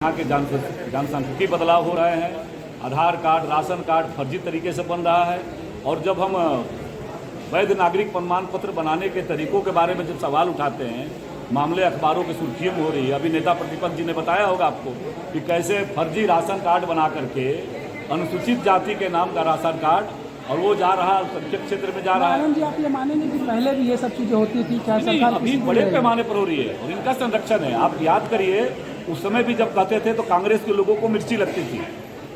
यहाँ के जनसांख्यिकी बदलाव हो रहे हैं, आधार कार्ड, राशन कार्ड फर्जी तरीके से बन रहा है। और जब हम वैध नागरिक प्रमाण पत्र बनाने के तरीकों के बारे में जब सवाल उठाते हैं, मामले अखबारों की सुर्खियों में हो रही है। अभी नेता प्रतिपक्ष जी ने बताया होगा आपको कि कैसे फर्जी राशन कार्ड बना करके अनुसूचित जाति के नाम का राशन कार्ड, और वो जा रहा अल्पसंख्यक क्षेत्र में जा रहा है। जी, आप ये मानेंगे कि पहले भी ये सब चीज़ें होती थी? क्या सरकार अभी बड़े पैमाने पर हो रही है और इनका संरक्षण है। आप याद करिए, उस समय भी जब कहते थे तो कांग्रेस के लोगों को मिर्ची लगती थी।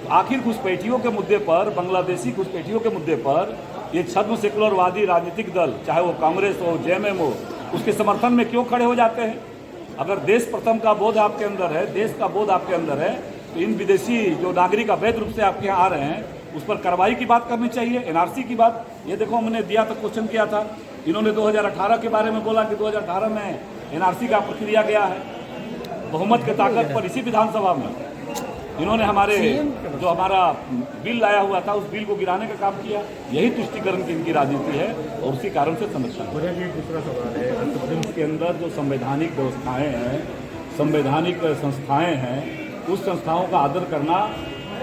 तो आखिर घुसपैठियों के मुद्दे पर, बांग्लादेशी घुसपैठियों के मुद्दे पर ये छद्म सेकुलरवादी राजनीतिक दल, चाहे वो कांग्रेस हो, जेएमएम हो, उसके समर्थन में क्यों खड़े हो जाते हैं? अगर देश प्रथम का बोध आपके अंदर है, देश का बोध आपके अंदर है, तो इन विदेशी जो नागरिक अवैध रूप से आपके यहाँ आ रहे हैं उस पर कार्रवाई की बात करनी चाहिए। एनआरसी की बात, ये देखो हमने दिया था, क्वेश्चन किया था, इन्होंने 2018 के बारे में बोला कि 2018 में एनआरसी का प्रक्रिया गया है। बहुमत के ताकत पर इसी विधानसभा में इन्होंने हमारा बिल लाया हुआ था, उस बिल को गिराने का काम किया। यही तुष्टिकरण की इनकी राजनीति है और उसी कारण से संरक्षण। दूसरा सवाल है, के अंदर जो संवैधानिक व्यवस्थाएं हैं, संवैधानिक संस्थाएं हैं, उस संस्थाओं का आदर करना,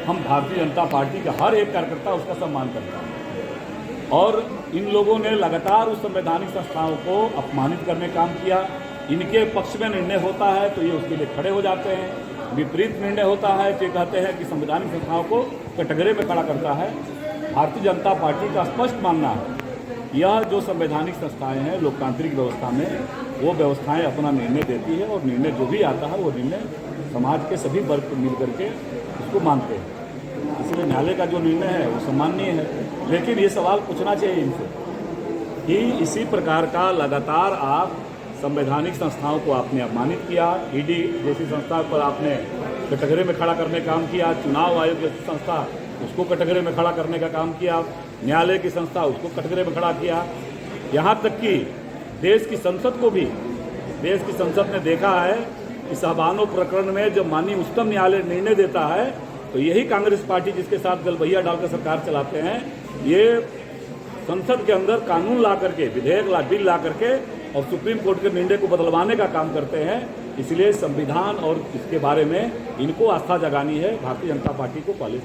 हम भारतीय जनता पार्टी का हर एक कार्यकर्ता उसका सम्मान करता है। और इन लोगों ने लगातार उस संवैधानिक संस्थाओं को अपमानित करने का काम किया। इनके पक्ष में निर्णय होता है तो ये उसके लिए खड़े हो जाते हैं, विपरीत निर्णय होता है तो ये कहते हैं कि संवैधानिक संस्थाओं को कटघरे में खड़ा करता है। भारतीय जनता पार्टी का स्पष्ट मानना है, यह जो संवैधानिक संस्थाएं हैं लोकतांत्रिक व्यवस्था में, वो व्यवस्थाएं अपना निर्णय देती है और निर्णय जो भी आता है वो निर्णय समाज के सभी वर्ग मिल करके उसको मानते हैं। इसलिए न्यायालय का जो निर्णय है वो सम्माननीय है। लेकिन ये सवाल पूछना चाहिए इनसे कि इसी प्रकार का लगातार आप संवैधानिक संस्थाओं को आपने अपमानित किया, ईडी जैसी संस्था पर आपने कटघरे में खड़ा करने का काम किया, चुनाव आयोग जैसी संस्था उसको कटघरे में खड़ा करने का काम किया, न्यायालय की संस्था उसको कटघरे में खड़ा किया। यहाँ तक कि देश की संसद को भी, देश की संसद ने देखा है कि शाहबानो प्रकरण में जब माननीय उच्चतम न्यायालय निर्णय देता है तो यही कांग्रेस पार्टी जिसके साथ गलबैया डालकर सरकार चलाते हैं, ये संसद के अंदर कानून ला करके, बिल ला करके और सुप्रीम कोर्ट के निर्णय को बदलवाने का काम करते हैं। इसलिए संविधान और इसके बारे में इनको आस्था जगानी है, भारतीय जनता पार्टी को पहले